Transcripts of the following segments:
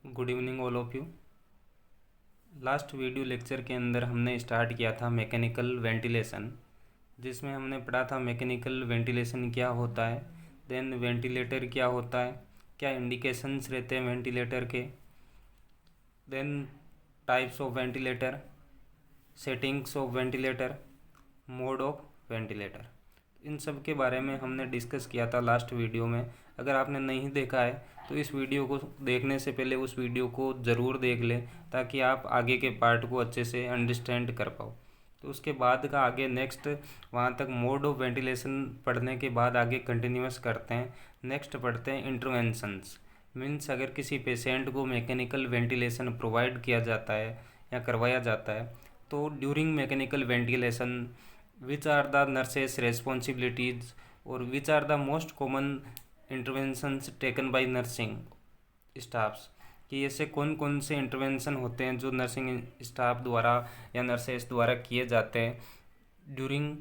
Good evening all of you. Last video lecture के अंदर हमने स्टार्ट किया था मैकेनिकल वेंटिलेशन, जिसमें हमने पढ़ा था मैकेनिकल वेंटिलेशन क्या होता है, देन वेंटिलेटर क्या होता है, क्या इंडिकेशंस रहते हैं वेंटिलेटर के, then types of ventilator, settings of ventilator, mode of ventilator. इन सब के बारे में हमने डिस्कस किया था लास्ट वीडियो में। अगर आपने नहीं देखा है तो इस वीडियो को देखने से पहले उस वीडियो को ज़रूर देख लें, ताकि आप आगे के पार्ट को अच्छे से अंडरस्टैंड कर पाओ। तो उसके बाद का आगे नेक्स्ट वहाँ तक मोड ऑफ वेंटिलेशन पढ़ने के बाद आगे कंटिन्यूस करते हैं। नेक्स्ट पढ़ते हैं इंटरवेंशंस। मीन्स अगर किसी पेशेंट को मैकेनिकल वेंटिलेशन प्रोवाइड किया जाता है या करवाया जाता है, तो during mechanical ventilation which are the nurses responsibilities और which are the most common interventions taken by nursing staffs, कि ऐसे कौन कौन से इंटरवेंशन होते हैं जो नर्सिंग स्टाफ द्वारा या नर्सेस द्वारा किए जाते हैं ड्यूरिंग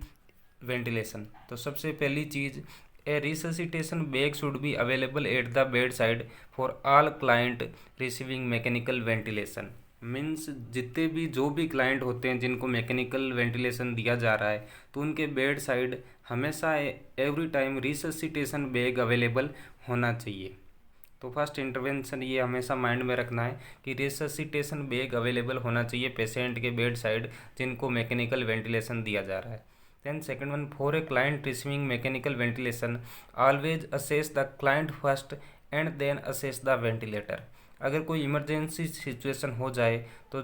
वेंटिलेशन। तो सबसे पहली चीज़, a resuscitation bag should be available at the bedside for all client receiving mechanical ventilation. Means जितने भी जो भी क्लाइंट होते हैं जिनको मैकेनिकल वेंटिलेशन दिया जा रहा है, तो उनके बेड साइड हमेशा every time resuscitation bag available होना चाहिए। तो फर्स्ट इंटरवेंशन ये हमेशा माइंड में रखना है कि रिससिटेशन बैग अवेलेबल होना चाहिए पेशेंट के बेड साइड जिनको मैकेनिकल वेंटिलेशन दिया जा रहा है। Then second one, for a client receiving mechanical ventilation always assess the client first and then assess the ventilator. अगर कोई इमरजेंसी सिचुएशन हो जाए तो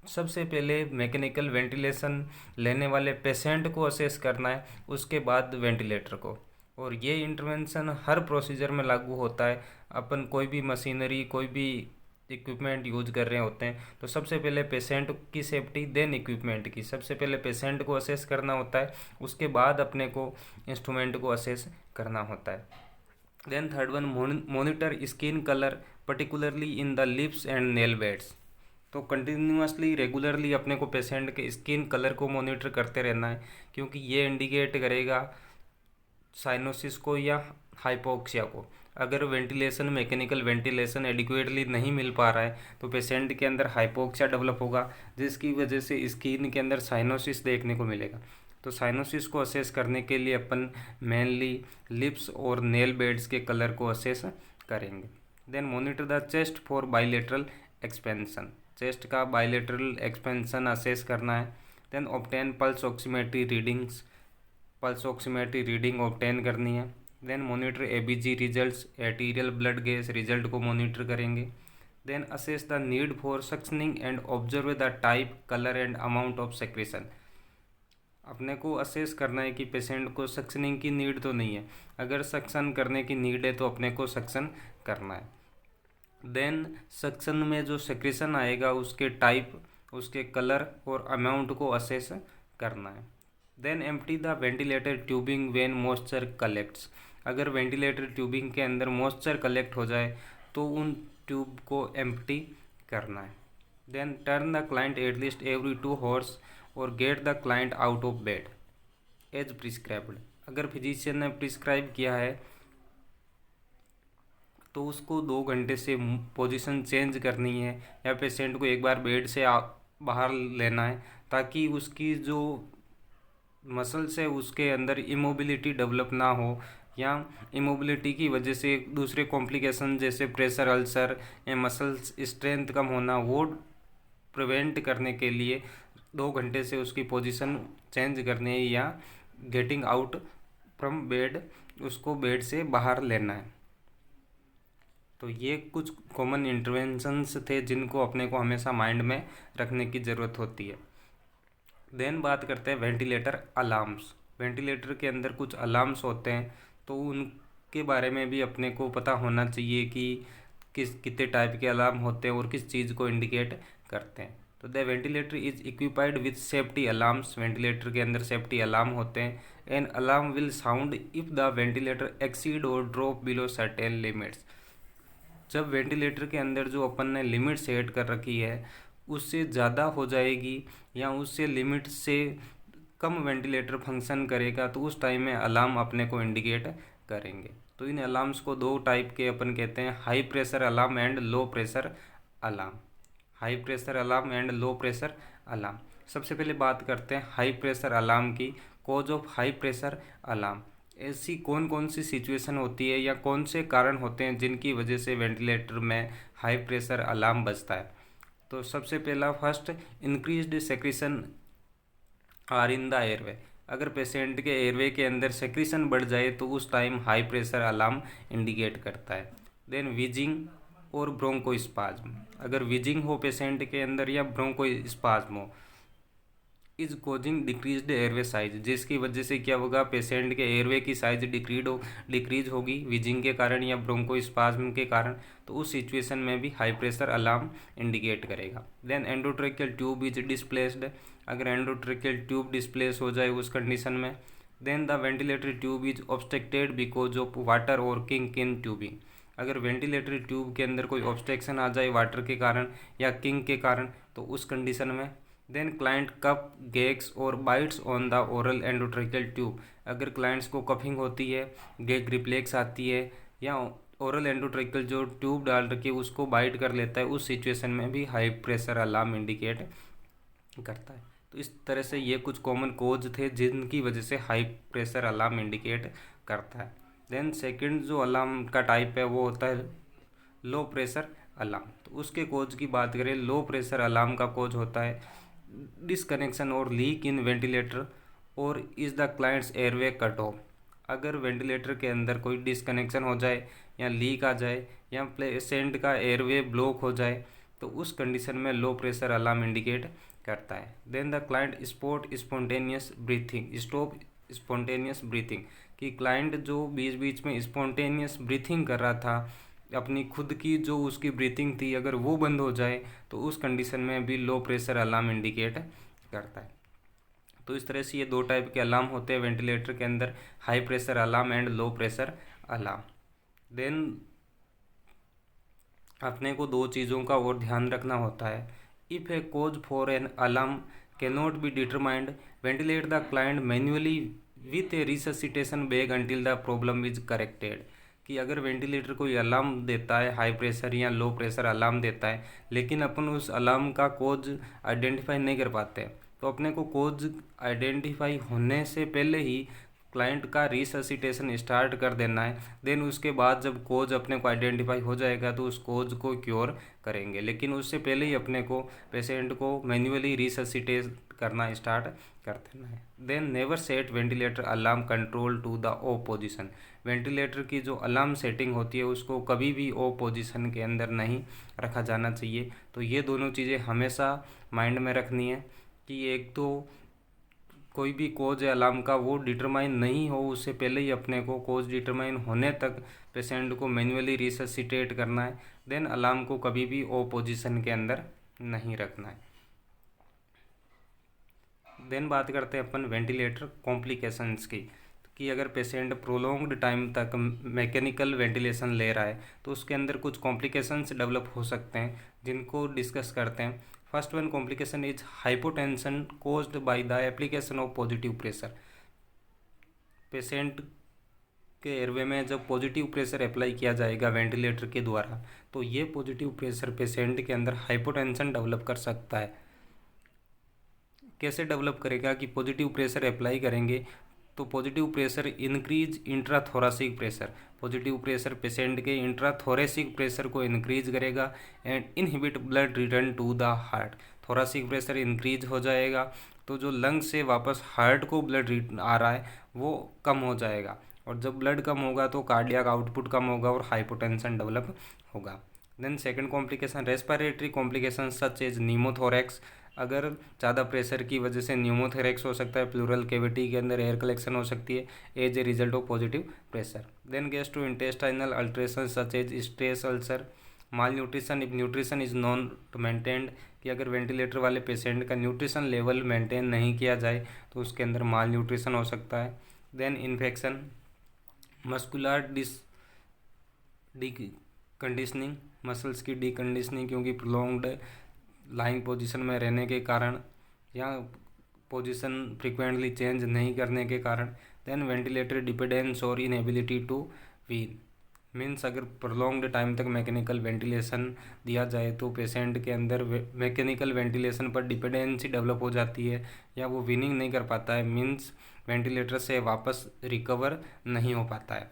सबसे पहले मैकेनिकल वेंटिलेशन लेने वाले पेशेंट को असेस करना है, उसके बाद वेंटिलेटर को। और ये इंटरवेंशन हर प्रोसीजर में लागू होता है। अपन कोई भी मशीनरी, कोई भी इक्विपमेंट यूज कर रहे होते हैं तो सबसे पहले पेशेंट की सेफ्टी, देन इक्विपमेंट की। सबसे पहले पेशेंट को असेस करना होता है, उसके बाद अपने को इंस्ट्रूमेंट को असेस करना होता है। Then third one, monitor skin colour particularly in the lips and nail beds. तो कंटिन्यूसली रेगुलरली अपने को पेशेंट के स्किन कलर को मॉनिटर करते रहना है, क्योंकि ये इंडिकेट करेगा साइनोसिस को या हाइपोक्सिया को। अगर वेंटिलेशन, मैकेनिकल वेंटिलेशन एडिक्वेटली नहीं मिल पा रहा है तो पेशेंट के अंदर हाइपोक्सिया डेवलप होगा, जिसकी वजह से स्किन के अंदर साइनोसिस देखने को मिलेगा। तो साइनोसिस को असेस करने के लिए अपन मेनली लिप्स और नेल बेड्स के कलर को असेस करेंगे। Then monitor the chest for bilateral expansion. Chest का बाइलेटरल एक्सपेंशन असेस करना है। Then obtain pulse oximetry readings. Pulse oximetry reading obtain करनी है। Then monitor ABG results, arterial blood gas result को monitor करेंगे। Then assess the need for suctioning and observe the type, colour and amount of secretion. अपने को assess करना है कि patient को सक्शनिंग की नीड तो नहीं है। अगर सक्शन करने की नीड है तो अपने को सक्शन करना है। देन सक्शन में जो सेक्रेशन आएगा उसके टाइप, उसके कलर और अमाउंट को असेस करना है। Then empty the ventilator tubing when moisture collects. अगर वेंटिलेटर ट्यूबिंग के अंदर मॉइस्चर कलेक्ट हो जाए तो उन ट्यूब को एम्प्टी करना है। Then turn the client at least every 2 hours और get the client out of bed as prescribed. अगर फिजिशियन ने प्रिस्क्राइब किया है तो उसको 2 घंटे से पोजीशन चेंज करनी है या पेशेंट को एक बार बेड से बाहर लेना है, ताकि उसकी जो मसल्स है उसके अंदर इमोबिलिटी डेवलप ना हो, या इमोबिलिटी की वजह से दूसरे कॉम्प्लिकेशन जैसे प्रेशर अल्सर या मसल्स स्ट्रेंथ कम होना, वो प्रिवेंट करने के लिए 2 घंटे से उसकी पोजीशन चेंज करनी है या गेटिंग आउट फ्रॉम बेड, उसको बेड से बाहर लेना है। तो ये कुछ कॉमन इंटरवेंशंस थे जिनको अपने को हमेशा माइंड में रखने की ज़रूरत होती है। देन बात करते हैं वेंटिलेटर अलार्म्स। वेंटिलेटर के अंदर कुछ अलार्म्स होते हैं, तो उनके बारे में भी अपने को पता होना चाहिए कि कितने टाइप के अलार्म होते हैं और किस चीज़ को इंडिकेट करते हैं। तो the ventilator is equipped with safety alarms. Ventilator के अंदर सेफ्टी अलार्म होते हैं। An alarm will sound if the ventilator exceed और ड्रॉप बिलो सर्टेन लिमिट्स। जब वेंटिलेटर के अंदर जो अपन ने लिमिट सेट कर रखी है उससे ज़्यादा हो जाएगी या उससे लिमिट से कम वेंटिलेटर फंक्शन करेगा, तो उस टाइम में अलार्म अपने को इंडिकेट करेंगे। तो इन अलार्म्स को दो टाइप के अपन कहते हैं, high pressure alarm and low pressure alarm. High pressure alarm and low pressure alarm. सबसे पहले बात करते हैं हाई प्रेशर अलार्म की। Cause of high pressure alarm, ऐसी कौन कौन सी सिचुएशन होती है या कौन से कारण होते हैं जिनकी वजह से वेंटिलेटर में हाई प्रेशर अलार्म बजता है। तो सबसे पहला first, increased secretion are in the airway. अगर पेशेंट के एयरवे के अंदर सेक्रेशन बढ़ जाए तो उस time high pressure alarm indicate करता है। देन विजिंग और ब्रोंकोस्पाज्म, अगर विजिंग हो पेशेंट के अंदर या ब्रोंकोस्पाज्म हो, is causing decreased airway size, जिसकी वजह से क्या होगा, पेशेंट के एयरवे की साइज डिक्रीज होगी विजिंग के कारण या ब्रोंकोस्पाज्म के कारण। तो उस सिचुएशन में भी हाई प्रेशर अलार्म इंडिकेट करेगा। Then endotracheal tube is displaced, अगर एंडोट्रेकियल ट्यूब डिस्प्लेस हो जाए उस कंडीशन में। Then the ventilatory tube is obstructed because of water और किंक इन ट्यूबिंग, अगर वेंटिलेटरी ट्यूब के अंदर कोई ऑब्स्ट्रक्शन आ जाए वाटर के कारण या किंक के कारण तो उस कंडीशन में। देन क्लाइंट कफ गैग्स और bytes on the oral endotracheal tube, अगर क्लाइंट्स को कफिंग होती है, गैग रिफ्लेक्स आती है या ओरल एंडोट्रेकियल जो ट्यूब डाल रखी है उसको बाइट कर लेता है, उस सिचुएशन में भी हाई प्रेशर अलार्म इंडिकेट करता है। तो इस तरह से ये कुछ कॉमन कोज थे जिनकी वजह से हाई प्रेशर अलार्म इंडिकेट करता है। देन सेकंड जो अलार्म का टाइप है वो होता है लो प्रेशर अलार्म। तो उसके कोज की बात करें, लो प्रेशर अलार्म का कोज होता है डिसकनेक्शन और लीक इन वेंटिलेटर और is the clients airway cut off, अगर वेंटिलेटर के अंदर कोई डिसकनेक्शन हो जाए या लीक आ जाए या पेशेंट का एयरवे ब्लॉक हो जाए तो उस कंडीशन में लो प्रेशर अलार्म इंडिकेट करता है। Then the client stop spontaneous breathing, कि क्लाइंट जो बीच बीच में स्पॉन्टेनियस ब्रीथिंग कर रहा था, अपनी खुद की जो उसकी ब्रीथिंग थी अगर वो बंद हो जाए तो उस कंडीशन में भी लो प्रेशर अलार्म इंडिकेट करता है। तो इस तरह से ये दो टाइप के अलार्म होते हैं वेंटिलेटर के अंदर, high pressure alarm and low pressure alarm. देन अपने को दो चीज़ों का और ध्यान रखना होता है। If a cause for an alarm can not be determined, ventilate the client manually with a resuscitation bag until the problem is corrected, कि अगर वेंटिलेटर कोई अलार्म देता है हाई प्रेशर या लो प्रेशर अलार्म देता है लेकिन अपन उस अलार्म का कोज आइडेंटिफाई नहीं कर पाते, तो अपने को कोज आइडेंटिफाई होने से पहले ही क्लाइंट का रिससिटेशन स्टार्ट कर देना है। देन उसके बाद जब कोज अपने को आइडेंटिफाई हो जाएगा तो उस कोज को क्योर करेंगे, लेकिन उससे पहले ही अपने को पेशेंट को मैन्युअली रिससिटेट करना स्टार्ट कर देना है। Then never set ventilator alarm control to the off position, ventilator की जो अलार्म सेटिंग होती है उसको कभी भी ओ पोजिशन के अंदर नहीं रखा जाना चाहिए। तो ये दोनों चीज़ें हमेशा माइंड में रखनी है कि एक तो कोई भी कोज अलार्म का वो डिटरमाइन नहीं हो उससे पहले ही अपने को कोज डिटरमाइन होने तक पेशेंट को मैन्युअली रिससिटेट करना है। देन अलार्म को कभी भी ओ पोजीशन के अंदर नहीं रखना है। देन बात करते हैं अपन वेंटिलेटर कॉम्प्लिकेशंस की, कि अगर पेशेंट प्रोलॉन्ग्ड टाइम तक मैकेनिकल वेंटिलेशन ले रहा है तो उसके अंदर कुछ कॉम्प्लिकेशंस डेवलप हो सकते हैं जिनको डिस्कस करते हैं। First one complication is hypotension caused by the application of positive pressure, patient के एयरवे में जब पॉजिटिव प्रेशर अप्लाई किया जाएगा वेंटिलेटर के द्वारा तो ये पॉजिटिव प्रेशर पेशेंट के अंदर हाइपोटेंशन डेवलप कर सकता है। कैसे डेवलप करेगा, कि पॉजिटिव प्रेशर अप्लाई करेंगे तो positive pressure increase intrathoracic pressure, positive pressure patient के इंट्राथोरेसिक प्रेशर को इंक्रीज करेगा and inhibit blood return to the heart, thoracic pressure increase हो जाएगा तो जो लंग से वापस हार्ट को ब्लड आ रहा है वो कम हो जाएगा और जब ब्लड कम होगा तो कार्डियक आउटपुट कम होगा और हाइपोटेंशन डेवलप होगा। Then second complication respiratory complication such as pneumothorax, अगर ज़्यादा प्रेशर की वजह से न्यूमोथोरैक्स हो सकता है, प्लूरल कैविटी के अंदर एयर कलेक्शन हो सकती है as a result of positive pressure. Then gastrointestinal alteration such as stress ulcer, malnutrition if nutrition is not maintained, कि अगर वेंटिलेटर वाले पेशेंट का न्यूट्रिशन लेवल मेंटेन नहीं किया जाए तो उसके अंदर माल न्यूट्रिशन हो सकता है। Then infection, muscular conditioning, muscles की डीकंडीशनिंग क्योंकि प्रोलॉन्ग्ड लाइंग पोजीशन में रहने के कारण या पोजीशन फ्रिक्वेंटली चेंज नहीं करने के कारण। देन वेंटिलेटर डिपेंडेंस और इनएबिलिटी टू वीन मीन्स अगर प्रोलॉन्ग्ड टाइम तक मैकेनिकल वेंटिलेशन दिया जाए तो पेशेंट के अंदर मैकेनिकल वेंटिलेशन पर डिपेंडेंसी डेवलप हो जाती है या वो वीनिंग नहीं कर पाता है, मीन्स वेंटिलेटर से वापस रिकवर नहीं हो पाता है।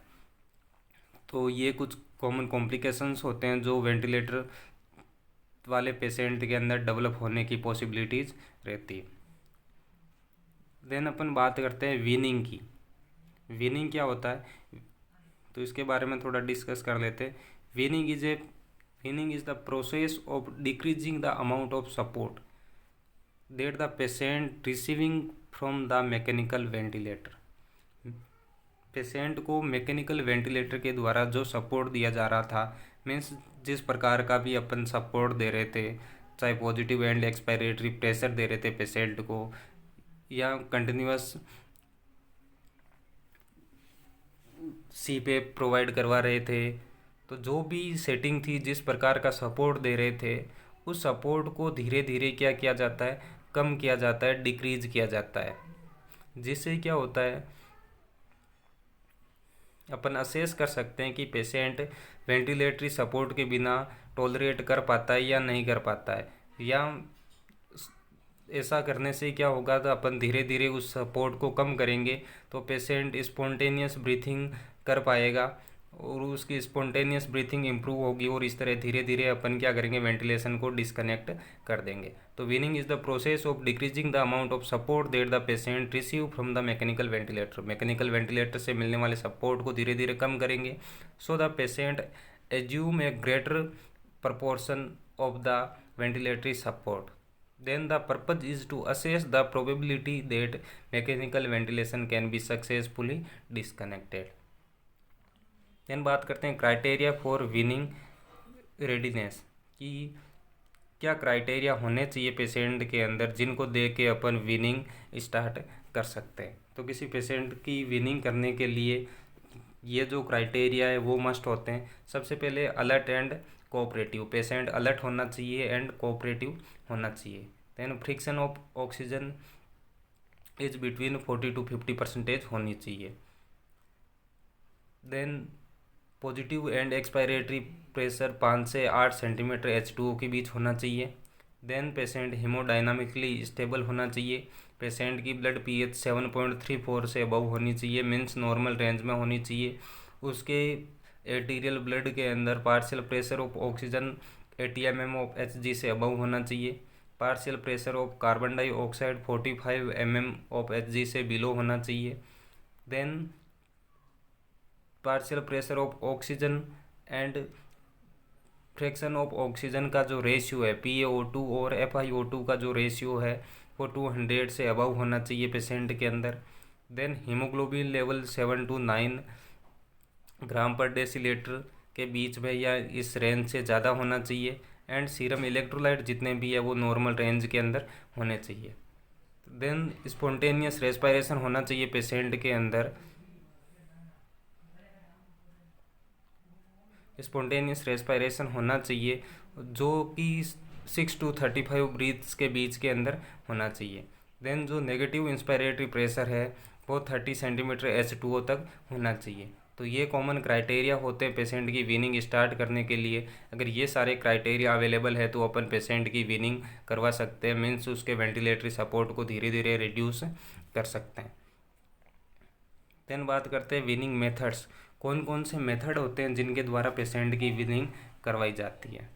तो ये कुछ कॉमन कॉम्प्लिकेशंस होते हैं जो वेंटिलेटर वाले पेशेंट के अंदर डेवलप होने की पॉसिबिलिटीज़ रहती है। देन अपन बात करते हैं वीनिंग की। वीनिंग क्या होता है तो इसके बारे में थोड़ा डिस्कस कर लेते हैं। Weaning is the process of decreasing the amount of support that the patient receiving from the mechanical ventilator. Patient को मैकेनिकल वेंटिलेटर के द्वारा जो सपोर्ट दिया जा रहा था, मीन्स जिस प्रकार का भी अपन सपोर्ट दे रहे थे, चाहे पॉजिटिव एंड एक्सपायरेटरी प्रेशर दे रहे थे पेशेंट को या कंटिन्यूअस सीपेप प्रोवाइड करवा रहे थे, तो जो भी सेटिंग थी, जिस प्रकार का सपोर्ट दे रहे थे, उस सपोर्ट को धीरे धीरे क्या किया जाता है, कम किया जाता है, डिक्रीज किया जाता है। जिससे क्या होता है, अपन असेस कर सकते हैं कि पेशेंट वेंटिलेटरी सपोर्ट के बिना टॉलरेट कर पाता है या नहीं कर पाता है, या ऐसा करने से क्या होगा तो अपन धीरे धीरे उस सपोर्ट को कम करेंगे तो पेशेंट स्पॉन्टेनियस ब्रीथिंग कर पाएगा और उसकी स्पॉन्टेनियस ब्रीथिंग इम्प्रूव होगी और इस तरह धीरे धीरे अपन क्या करेंगे, वेंटिलेशन को डिस्कनेक्ट कर देंगे। तो weaning is the process of decreasing the amount of support that the patient receive from the mechanical ventilator. Mechanical ventilator से मिलने वाले सपोर्ट को धीरे धीरे कम करेंगे so the patient assume A greater proportion of the ventilatory support. Then the purpose is to assess the probability that mechanical ventilation can be successfully disconnected. Then बात करते हैं क्राइटेरिया फॉर विनिंग रेडीनेस कि क्या criteria होने चाहिए patient के अंदर जिनको देख के अपन विनिंग स्टार्ट कर सकते हैं। तो किसी पेशेंट की विनिंग करने के लिए ये जो क्राइटेरिया है वो मस्ट होते हैं। सबसे पहले alert and cooperative, patient alert होना चाहिए एंड कोऑपरेटिव होना चाहिए। Then friction of oxygen is between 40 to 50% होनी चाहिए। Then positive end expiratory pressure 5 से 8 सेंटीमीटर H2O के बीच होना चाहिए। देन पेशेंट हीमोडाइनामिकली स्टेबल होना चाहिए। पेशेंट की ब्लड pH 7.34 से अबव होनी चाहिए, मीन्स नॉर्मल रेंज में होनी चाहिए। उसके एर्टिरियल ब्लड के अंदर partial pressure of oxygen 80 mm of Hg से अबव होना चाहिए। Partial pressure of carbon dioxide 45 mm of Hg से बिलो होना चाहिए। Then partial pressure of oxygen and fraction of oxygen का जो रेशियो है PaO2 और FiO2 का जो रेशियो है वो 200 से अबव होना चाहिए पेशेंट के अंदर। देन हीमोग्लोबिन लेवल 7 to 9 ग्राम पर डेसीलीटर के बीच में या इस रेंज से ज़्यादा होना चाहिए। एंड सीरम इलेक्ट्रोलाइट जितने भी है वो नॉर्मल रेंज के अंदर होने चाहिए। देन स्पॉन्टेनियस रेस्पिरेशन होना चाहिए पेशेंट के अंदर। स्पॉन्टेनियस रेस्पिरेशन होना चाहिए जो कि 6 to 35 ब्रीथ्स के बीच के अंदर होना चाहिए। देन जो नेगेटिव इंस्पायरेटरी प्रेशर है वो 30 सेंटीमीटर H2O तक होना चाहिए। तो ये कॉमन क्राइटेरिया होते हैं पेशेंट की विनिंग स्टार्ट करने के लिए। अगर ये सारे क्राइटेरिया अवेलेबल है तो अपन पेशेंट की विनिंग करवा सकते हैं, मीन्स उसके वेंटिलेटरी सपोर्ट को धीरे धीरे रिड्यूस कर सकते हैं। देन बात करते हैं विनिंग मेथड्स, कौन कौन से मेथड होते हैं जिनके द्वारा पेशेंट की विनिंग करवाई जाती है।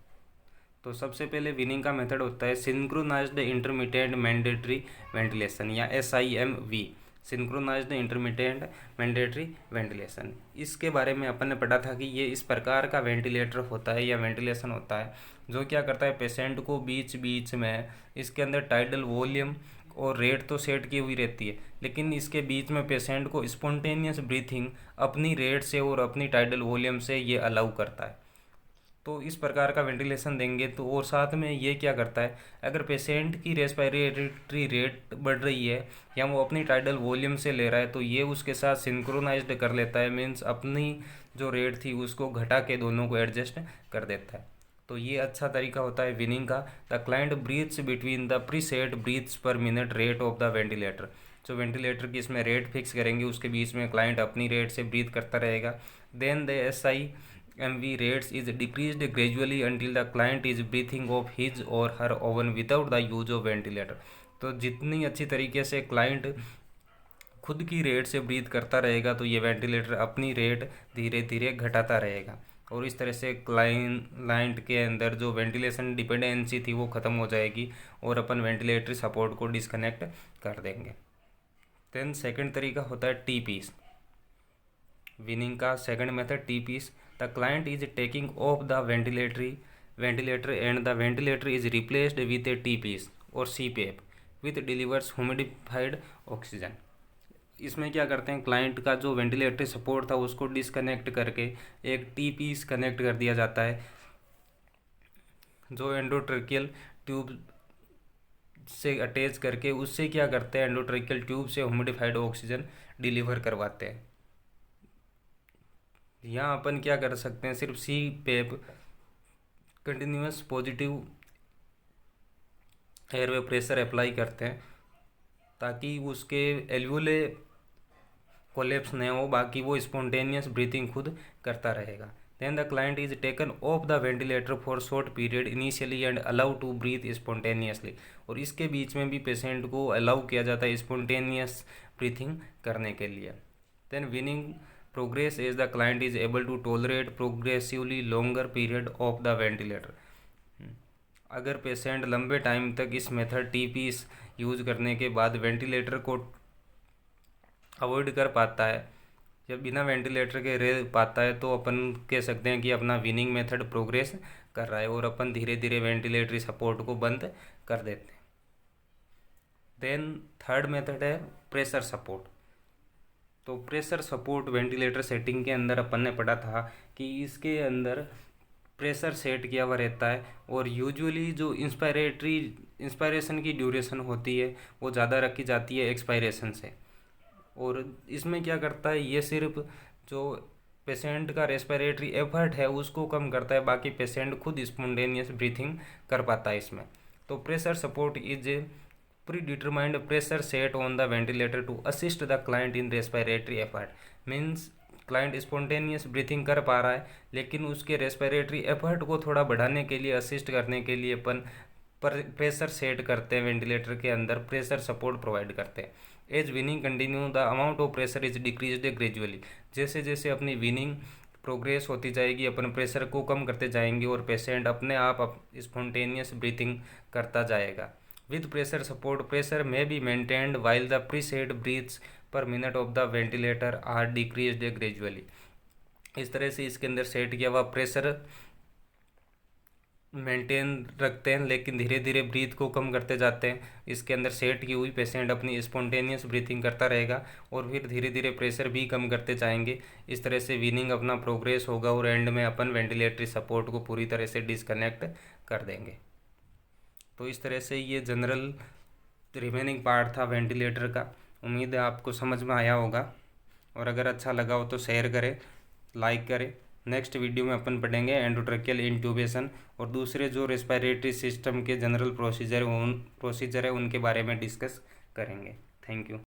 तो सबसे पहले विनिंग का मेथड होता है सिंक्रोनाइज्ड इंटरमिटेंट मैंडेटरी वेंटिलेशन या SIMV, synchronised intermittent mandatory ventilation. इसके बारे में अपन ने पढ़ा था कि ये इस प्रकार का वेंटिलेटर होता है या वेंटिलेशन होता है जो क्या करता है, पेशेंट को बीच बीच में इसके अंदर टाइडल वॉल्यूम और रेट तो सेट की हुई रहती है, लेकिन इसके बीच में पेशेंट को स्पॉन्टेनियस ब्रीथिंग अपनी रेट से और अपनी टाइडल वॉल्यूम से ये अलाउ करता है। तो इस प्रकार का वेंटिलेशन देंगे तो और साथ में ये क्या करता है, अगर पेशेंट की रेस्पिरेटरी रेट बढ़ रही है या वो अपनी टाइडल वॉल्यूम से ले रहा है तो ये उसके साथ सिंक्रोनाइज्ड कर लेता है, मीन्स अपनी जो रेट थी उसको घटा के दोनों को एडजस्ट कर देता है। तो ये अच्छा तरीका होता है विनिंग का। The client breathes between the preset breaths per minute rate of the ventilator. जो वेंटिलेटर की इसमें रेट फिक्स करेंगे, उसके बीच में क्लाइंट अपनी रेट से ब्रीथ करता रहेगा। Then the SIMV rates is decreased gradually until the client is breathing off his or her oven without the use of ventilator। तो जितनी अच्छी तरीके से क्लाइंट खुद की रेट से ब्रीथ करता रहेगा तो ये वेंटिलेटर अपनी रेट धीरे धीरे घटाता रहेगा, और इस तरह से क्लाइंट के अंदर जो वेंटिलेशन डिपेंडेंसी थी वो ख़त्म हो जाएगी और अपन वेंटिलेटरी सपोर्ट को डिस्कनेक्ट कर देंगे। देन सेकंड तरीका होता है टी पीस। विनिंग का second method T piece. The client is taking off the ventilator and the ventilator is replaced with a T piece और CPAP with delivers humidified oxygen. इसमें क्या करते हैं, क्लाइंट का जो वेंटिलेटरी सपोर्ट था उसको डिस्कनेक्ट करके एक टी पीस कनेक्ट कर दिया जाता है, जो एंडोट्रेकियल ट्यूब से अटैच करके उससे क्या करते हैं, एंडोट्रेकियल ट्यूब से ह्यूमिडिफाइड ऑक्सीजन डिलीवर करवाते हैं। यहाँ अपन क्या कर सकते हैं, सिर्फ CPAP continuous positive airway pressure apply करते हैं ताकि उसके एल्वुले कोलेप्स नहीं हो, बाकी वो स्पॉन्टेनियस ब्रीथिंग खुद करता रहेगा। Then the client is taken off the ventilator for short period initially and allow to breathe spontaneously, और इसके बीच में भी पेशेंट को अलाउ किया जाता है स्पॉन्टेनियस ब्रीथिंग करने के लिए। Then weaning progress as the client is able to tolerate progressively longer period of the ventilator. अगर पेशेंट लंबे टाइम तक इस मेथड TPS यूज़ करने के बाद वेंटिलेटर को अवॉइड कर पाता है या बिना वेंटिलेटर के रह पाता है, तो अपन कह सकते हैं कि अपना विनिंग मेथड प्रोग्रेस कर रहा है और अपन धीरे धीरे वेंटिलेटरी सपोर्ट को बंद कर देते हैं। देन थर्ड मेथड है प्रेशर सपोर्ट। तो प्रेशर सपोर्ट वेंटिलेटर सेटिंग के अंदर अपन ने पढ़ा था कि इसके अंदर प्रेशर सेट किया हुआ रहता है और यूजुअली जो इंस्पायरेशन की ड्यूरेशन होती है वो ज़्यादा रखी जाती है एक्सपायरेशन से, और इसमें क्या करता है, ये सिर्फ जो पेशेंट का रेस्पिरेटरी एफर्ट है उसको कम करता है, बाकी पेशेंट खुद स्पॉन्टेनियस ब्रीथिंग कर पाता है इसमें। तो pressure support is a predetermined pressure set on the ventilator to assist the client in respiratory effort. Means client spontaneous breathing कर पा रहा है लेकिन उसके रेस्पिरेटरी एफर्ट को थोड़ा बढ़ाने के लिए, असिस्ट करने के लिए अपन प्रेशर सेट करते हैं, वेंटिलेटर के अंदर प्रेशर सपोर्ट प्रोवाइड करते हैं। As weaning continue the amount of pressure is decreased gradually. जैसे जैसे अपनी विनिंग प्रोग्रेस होती जाएगी अपन प्रेशर को कम करते जाएंगे और पेशेंट अपने आप स्पॉन्टेनियस ब्रीथिंग करता जाएगा। With pressure support pressure may be maintained while the preset breaths per minute of the ventilator are decreased gradually. इस तरह से इसके अंदर सेट किया हुआ प्रेशर मेंटेन रखते हैं लेकिन धीरे धीरे ब्रीथ को कम करते जाते हैं। इसके अंदर सेट की हुई पेशेंट अपनी स्पॉन्टेनियस ब्रीथिंग करता रहेगा और फिर धीरे धीरे प्रेशर भी कम करते जाएंगे। इस तरह से विनिंग अपना प्रोग्रेस होगा और एंड में अपन वेंटिलेटरी सपोर्ट को पूरी तरह से डिस्कनेक्ट कर देंगे। तो इस तरह से ये जनरल रिमेनिंग पार्ट था वेंटिलेटर का। उम्मीद है आपको समझ में आया होगा, और अगर अच्छा लगा हो तो शेयर करें, लाइक करें। नेक्स्ट वीडियो में अपन पढ़ेंगे एंडोट्रेकियल इंट्यूबेशन और दूसरे जो रेस्पिरेटरी सिस्टम के जनरल प्रोसीजर है उनके बारे में डिस्कस करेंगे। Thank you.